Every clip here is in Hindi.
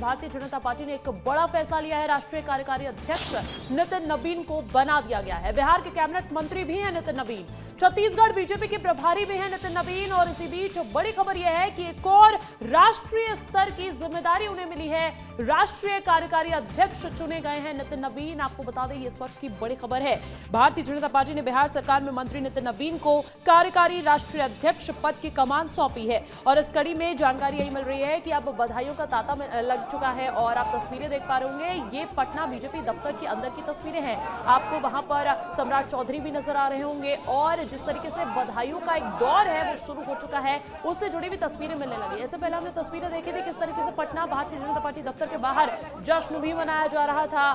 भारतीय जनता पार्टी ने एक बड़ा फैसला लिया है। राष्ट्रीय कार्यकारी अध्यक्ष नितिन नबीन को बना दिया गया है। बिहार के कैबिनेट मंत्री भी हैं नितिन नबीन, छत्तीसगढ़ बीजेपी के प्रभारी भी हैं नितिन नबीन, और इसी बीच बड़ी खबर यह है कि एक और राष्ट्रीय स्तर की जिम्मेदारी उन्हें मिली है। राष्ट्रीय कार्यकारी अध्यक्ष चुने गए हैं नितिन नबीन। आपको बता दें, इस वक्त की बड़ी खबर है, भारतीय जनता पार्टी ने बिहार सरकार में मंत्री नितिन नबीन को कार्यकारी राष्ट्रीय अध्यक्ष पद की कमान सौंपी है। और इस कड़ी में जानकारी यही मिल रही है कि अब बधाइयों का तांता लग चुका है। और आप तस्वीरें देख पा रहे होंगे, ये पटना बीजेपी दफ्तर के अंदर की तस्वीरें हैं। आपको वहां पर सम्राट चौधरी भी नजर आ रहे होंगे, और जिस तरीके से बधाइयों का एक दौर है वो शुरू हो चुका है, उससे जुड़ी हुई तस्वीरें मिलने लगी। इससे पहले हमने तस्वीरें देखी थी किस तरीके से पटना भारतीय जनता पार्टी दफ्तर के बाहर जश्न भी मनाया जा रहा था।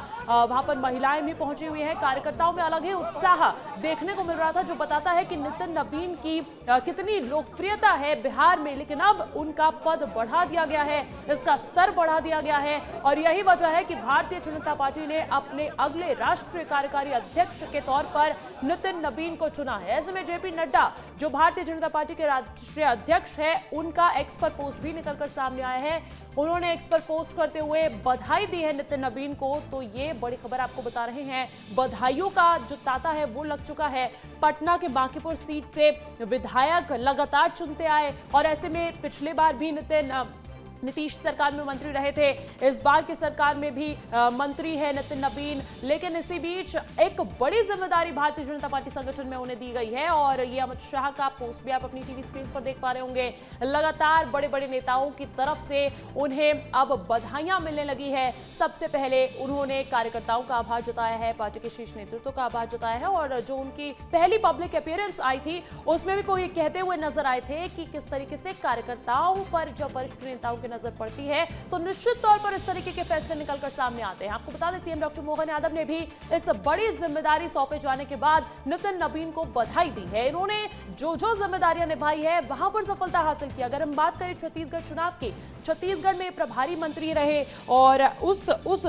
वहां पर महिलाएं भी पहुंची हुई हैं, कार्यकर्ताओं में अलग ही उत्साह देखने को मिल रहा था, जो बताता है कि नितिन नबीन की कितनी लोकप्रियता है बिहार में। लेकिन अब उनका पद बढ़ा दिया गया है, इसका स्तर बढ़ा दिया गया है, और यही वजह है कि भारतीय जनता पार्टी ने अपने अगले राष्ट्रीय कार्यकारी अध्यक्ष के तौर पर नितिन नबीन को चुना है। ऐसे में जेपी नड्डा, जो भारतीय जनता पार्टी के राष्ट्रीय अध्यक्ष है, उनका एक्स पर पोस्ट भी निकलकर सामने आया है। उन्होंने एक्स पर पोस्ट करते हुए बधाई दी है नितिन नबीन को। तो ये बड़ी खबर आपको बता रहे हैं, बधाइयों का जो तांता है वो लग चुका है। पटना के बांकीपुर सीट से विधायक लगातार चुनते आए, और ऐसे में पिछले बार भी नीतीश सरकार में मंत्री रहे थे, इस बार की सरकार में भी मंत्री है नितिन नबीन। लेकिन इसी बीच एक बड़ी जिम्मेदारी भारतीय जनता पार्टी संगठन में उन्हें दी गई है, और ये अमित शाह का पोस्ट भी आप अपनी टीवी स्क्रीन पर देख पा रहे होंगे। लगातार बड़े बड़े नेताओं की तरफ से उन्हें अब बधाइयां मिलने लगी है। सबसे पहले उन्होंने कार्यकर्ताओं का आभार जताया है, पार्टी के शीर्ष नेतृत्व का आभार जताया है, और जो उनकी पहली पब्लिक अपीयरेंस आई थी उसमें भी कोई कहते हुए नजर आए थे कि किस तरीके से कार्यकर्ताओं पर जब वरिष्ठ नेताओं की नजर पड़ती है तो निश्चित तौर पर इस तरीके के फैसले निकलकर सामने आते हैं। आपको बता दें, सीएम डॉक्टर मोहन यादव ने भी इस बड़ी जिम्मेदारी सौंपे जाने के बाद नितिन नबीन को बधाई दी है। इन्होंने जो जिम्मेदारियां निभाई है वहां पर सफलता हासिल की। अगर हम बात करें छत्तीसगढ़ चुनाव की, छत्तीसगढ़ में प्रभारी मंत्री रहे, और उस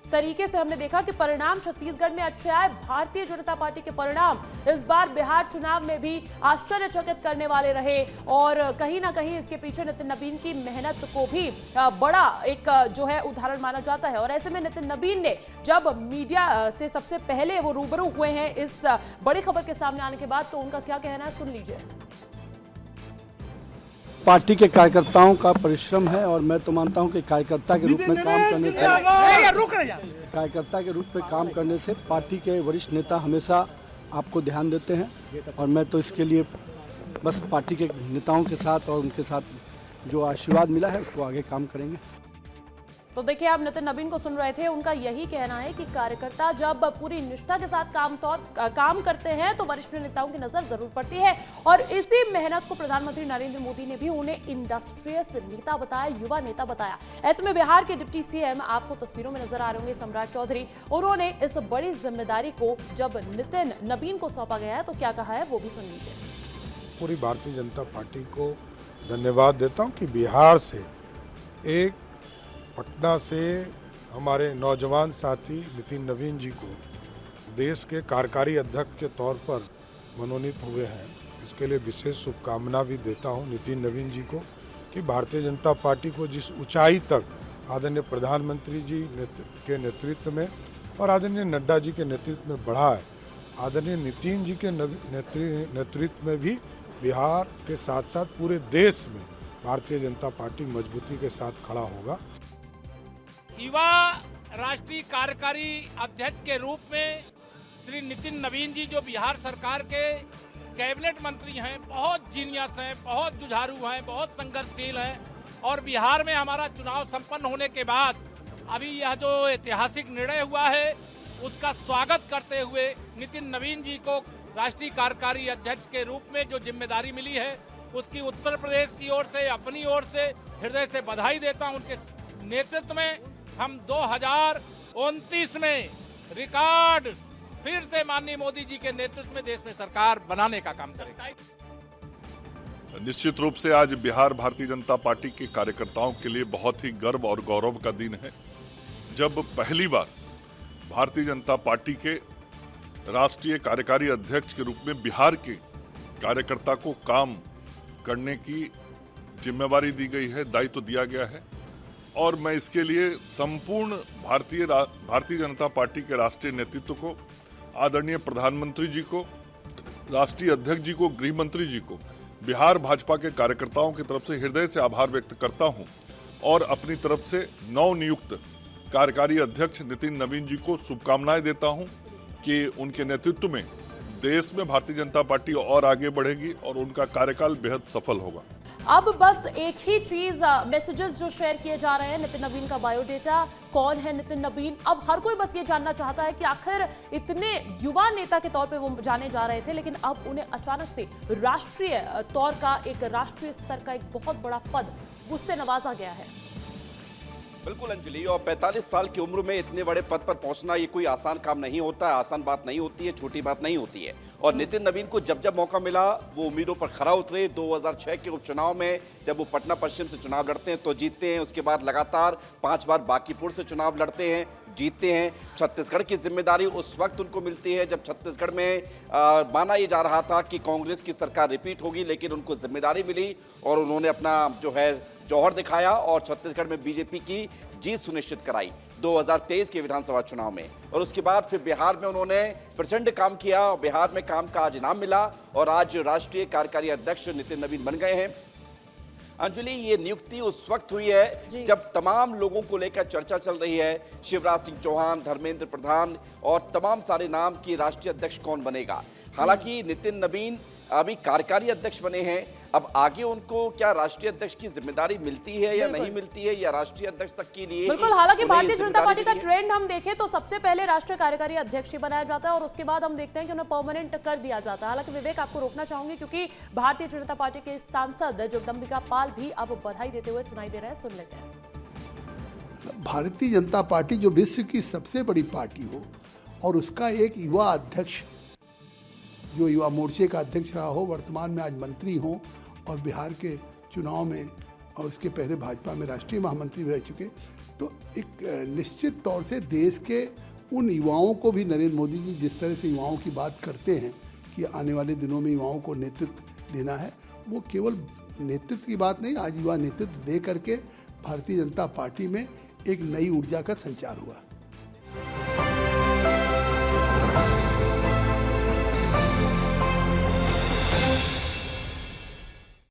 तरीके से हमने देखा कि परिणाम छत्तीसगढ़ में अच्छे आए। भारतीय जनता पार्टी के परिणाम इस बार बिहार चुनाव में भी आश्चर्यचकित करने वाले रहे, और कहीं ना कहीं इसके पीछे नितिन नबीन की मेहनत को भी बड़ा एक जो है उदाहरण माना जाता है। और ऐसे में नितिन नबीन ने जब मीडिया से सबसे पहले वो रूबरू हुए हैं इस बड़ी खबर के सामने आने के बाद, तो उनका क्या कहना है सुन लीजिए। पार्टी के कार्यकर्ताओं का परिश्रम है, और मैं तो मानता हूं कि कार्यकर्ता के रूप में काम करने से पार्टी के वरिष्ठ नेता हमेशा आपको ध्यान देते हैं, और मैं तो इसके लिए बस पार्टी के नेताओं के साथ और उनके साथ जो आशीर्वाद मिला है उसको आगे काम करेंगे। तो देखिए, आप नितिन नबीन को सुन रहे थे, उनका यही कहना है कि कार्यकर्ता जब पूरी निष्ठा के साथ काम करते हैं तो वरिष्ठ नेताओं की नजर जरूर पड़ती है, और इसी मेहनत को प्रधानमंत्री नरेंद्र मोदी ने भी उन्हें इंडस्ट्रियस नेता बताया, युवा नेता बताया। ऐसे में बिहार के डिप्टी सीएम, आपको तस्वीरों में नजर आ रहे होंगे, सम्राट चौधरी, उन्होंने इस बड़ी जिम्मेदारी को जब नितिन नबीन को सौंपा गया है तो क्या कहा है वो भी सुन लीजिए। पूरी भारतीय जनता पार्टी को धन्यवाद देता हूँ कि बिहार से एक पटना से हमारे नौजवान साथी नितिन नबीन जी को देश के कार्यकारी अध्यक्ष के तौर पर मनोनीत हुए हैं। इसके लिए विशेष शुभकामना भी देता हूं नितिन नबीन जी को कि भारतीय जनता पार्टी को जिस ऊंचाई तक आदरणीय प्रधानमंत्री जी के नेतृत्व में और आदरणीय नड्डा जी के नेतृत्व में बढ़ा है, आदरणीय नितिन जी के नेतृत्व में भी बिहार के साथ साथ पूरे देश में भारतीय जनता पार्टी मजबूती के साथ खड़ा होगा। युवा राष्ट्रीय कार्यकारी अध्यक्ष के रूप में श्री नितिन नबीन जी, जो बिहार सरकार के कैबिनेट मंत्री हैं, बहुत जीनियस हैं, बहुत जुझारू हैं, बहुत संघर्षशील हैं, और बिहार में हमारा चुनाव संपन्न होने के बाद अभी यह जो ऐतिहासिक निर्णय हुआ है उसका स्वागत करते हुए नितिन नबीन जी को राष्ट्रीय कार्यकारी अध्यक्ष के रूप में जो जिम्मेदारी मिली है उसकी उत्तर प्रदेश की ओर से, अपनी ओर से हृदय से बधाई देता हूं। उनके नेतृत्व में हम 2029 में रिकॉर्ड फिर से माननीय मोदी जी के नेतृत्व में देश में सरकार बनाने का काम करेंगे। निश्चित रूप से आज बिहार भारतीय जनता पार्टी के कार्यकर्ताओं के लिए बहुत ही गर्व और गौरव का दिन है, जब पहली बार भारतीय जनता पार्टी के राष्ट्रीय कार्यकारी अध्यक्ष के रूप में बिहार के कार्यकर्ता को काम करने की जिम्मेवारी दी गई है, दायित्व दिया गया है। और मैं इसके लिए संपूर्ण भारतीय जनता पार्टी के राष्ट्रीय नेतृत्व को, आदरणीय प्रधानमंत्री जी को, राष्ट्रीय अध्यक्ष जी को, गृह मंत्री जी को, बिहार भाजपा के कार्यकर्ताओं की तरफ से हृदय से आभार व्यक्त करता हूं और अपनी तरफ से नवनियुक्त कार्यकारी अध्यक्ष नितिन नवीन जी को शुभकामनाएं देता हूं कि उनके नेतृत्व में देश में भारतीय जनता पार्टी और आगे बढ़ेगी और उनका कार्यकाल बेहद सफल होगा। अब बस एक ही चीज, मैसेजेस जो शेयर किए जा रहे हैं, नितिन नवीन का बायोडेटा, कौन है नितिन नवीन। अब हर कोई बस ये जानना चाहता है कि आखिर इतने युवा नेता के तौर पे वो जाने जा रहे थे, लेकिन अब उन्हें अचानक से राष्ट्रीय तौर का, एक राष्ट्रीय स्तर का एक बहुत बड़ा पद उससे नवाजा गया है। बिल्कुल अंजलि, और 45 साल की उम्र में इतने बड़े पद पर पहुंचना ये कोई आसान काम नहीं होता है, आसान बात नहीं होती है, छोटी बात नहीं होती है। और नितिन नवीन को जब जब मौका मिला वो उम्मीदों पर खरा उतरे। 2006 के उपचुनाव में जब वो पटना पश्चिम से चुनाव लड़ते हैं तो जीतते हैं, उसके बाद लगातार 5 बार बांकीपुर से चुनाव लड़ते हैं, जीतते हैं। छत्तीसगढ़ की जिम्मेदारी उस वक्त उनको मिलती है जब छत्तीसगढ़ में माना ये जा रहा था कि कांग्रेस की सरकार रिपीट होगी, लेकिन उनको जिम्मेदारी मिली और उन्होंने अपना जो है जौहर दिखाया और छत्तीसगढ़ में बीजेपी की जीत सुनिश्चित कराई 2023 के विधानसभा चुनाव में। और उसके बाद फिर बिहार में उन्होंने प्रचंड काम किया और बिहार में काम का आज इनाम मिला और आज राष्ट्रीय कार्यकारी अध्यक्ष नितिन नवीन बन गए हैं। अंजलि, ये नियुक्ति उस वक्त हुई है जब तमाम लोगों को लेकर चर्चा चल रही है, शिवराज सिंह चौहान, धर्मेंद्र प्रधान और तमाम सारे नाम की राष्ट्रीय अध्यक्ष कौन बनेगा। हालांकि नितिन नवीन अभी कार्यकारी अध्यक्ष बने हैं, अब आगे उनको क्या राष्ट्रीय अध्यक्ष की जिम्मेदारी मिलती है या नहीं मिलती है, या राष्ट्रीय अध्यक्ष तक के लिए बिल्कुल। हालांकि भारतीय जनता पार्टी का ट्रेंड हम देखें तो सबसे पहले राष्ट्रीय कार्यकारी अध्यक्ष ही बनाया जाता है और उसके बाद हम देखते हैं कि उन्हें परमानेंट कर दिया जाता है। हालांकि विवेक, आपको रोकना चाहूंगी क्योंकि भारतीय जनता पार्टी के सांसद जगदम्बिका पाल भी अब बधाई देते हुए सुनाई दे रहे हैं, सुन लेते हैं। भारतीय जनता पार्टी जो विश्व की सबसे बड़ी पार्टी हो और उसका एक युवा अध्यक्ष, जो युवा मोर्चे का अध्यक्ष रहा हो, वर्तमान में आज मंत्री हो और बिहार के चुनाव में और उसके पहले भाजपा में राष्ट्रीय महामंत्री भी रह चुके, तो एक निश्चित तौर से देश के उन युवाओं को भी नरेंद्र मोदी जी जिस तरह से युवाओं की बात करते हैं कि आने वाले दिनों में युवाओं को नेतृत्व देना है, वो केवल नेतृत्व की बात नहीं, आज युवा नेतृत्व दे करके भारतीय जनता पार्टी में एक नई ऊर्जा का संचार हुआ।